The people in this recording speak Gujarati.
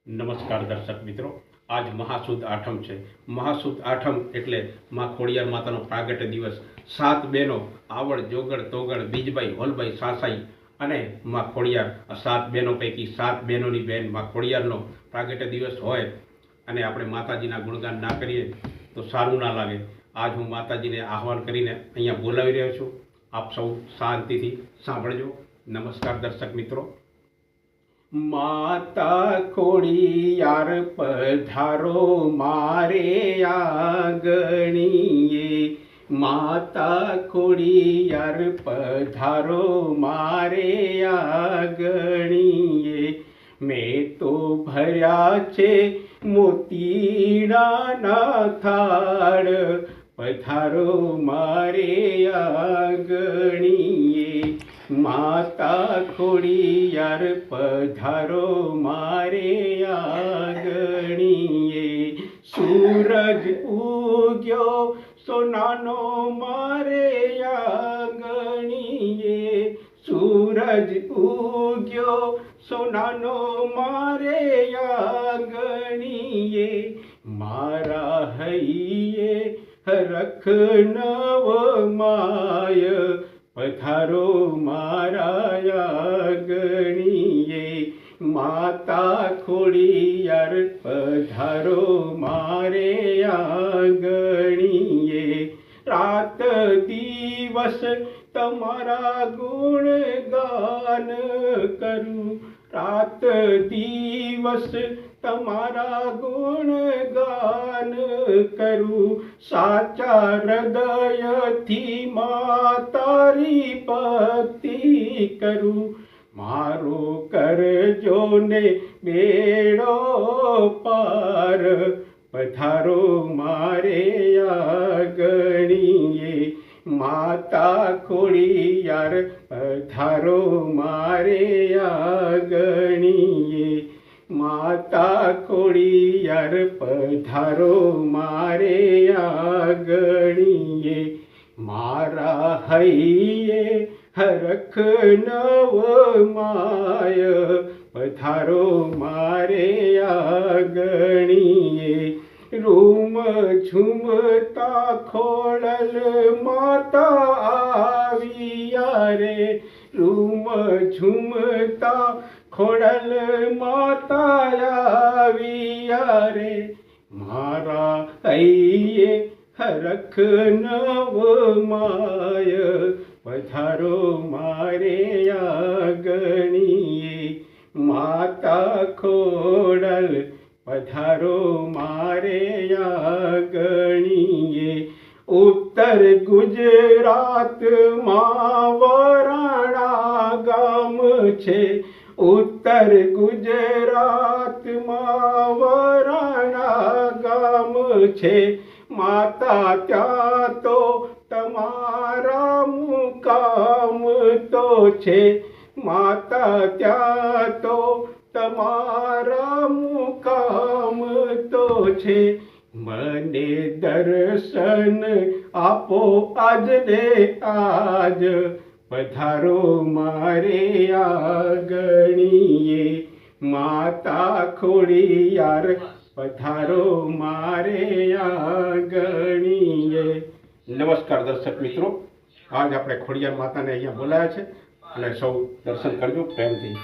નમસ્કાર દર્શક મિત્રો, આજ મહાસુદ આઠમ છે। મહાસુદ આઠમ એટલે માં ખોડિયાર માતાનો પ્રાગટ્ય દિવસ। 7 બહેનો આવડ, જોગડ, તોગડ, બીજબાઈ, હોલબાઈ, સાસાઈ અને માં ખોડિયાર, આ 7 બહેનો પૈકી 7 બહેનોની બહેન માં ખોડિયારનો પ્રાગટ્ય દિવસ હોય અને આપણે માતાજીના ગુણગાન ના કરીએ તો સારું ના લાગે। આજ હું માતાજીને આહવાન કરીને અહીંયા બોલાવી રહ્યો છું। આપ સૌ શાંતિથી સાંભળજો। નમસ્કાર દર્શક મિત્રો। માતા ખોડિયાર પધારો મારે આંગણીએ, માતા ખોડિયાર પધારો મારે આંગણીએ। મેં તો ભર્યા છે મોતીડાના થાળ, પધારો મારે આંગણીએ। માતા ખોડિયાર પધારો મારે આંગણીએ। સૂરજ ઉગ્યો સોનાનો મારે આંગણીએ, સૂરજ ઉગ્યો સોનાનો મારે આંગણીએ। મારા હૈયે હરખ નવ માય, પધારો મારા આંગણીએ। માતા ખોડિયાર પધારો મારે આંગણીએ। રાત દિવસ તમારા ગુણગાન કરું, રાત દિવસ તમારા ગુણગાન કરું। સાચા હૃદયથી તારી ભક્તિ કરું, મારો કરજો ને બેડો પાર, પધારો મારે આંગણીએ। માતા ખોડિયાર પધારો મારે આંગણીએ। માતા ખોડિયાર પધારો મારે આંગણીએ। મારા હૈયે હરખ નવ માય, પધારો મારે આંગણીએ। રૂમ ઝુમતા ખોડલ માતા આવ્યા રે, રૂમ ઝુમતા ખોડલ માતા આવ્યા રે। મારા હૈયે હરખ નવ માય, પધારો મારે આંગણીએ। માતા ખોડલ પધારો મારે આંગણીએ। ઉત્તર ગુજરાતમાં વરાણા ગામ છે, ઉત્તર ગુજરાતમાં વરાણા ગામ છે। માતા ત્યાં તો તમારા મુકામ તો છે, માતા ત્યાં તો તમારા મુકામ તો છે। મને દર્શન આપો આજ ને આજ, પધારો મારે આંગણીએ। માતા ખોડિયાર પધારો મારે આંગણીએ। નમસ્કાર દર્શક મિત્રો, આજ આપણે ખોડિયાર માતાને અહીંયા બોલાયા છે અને સૌ દર્શન કરજો પ્રેમથી।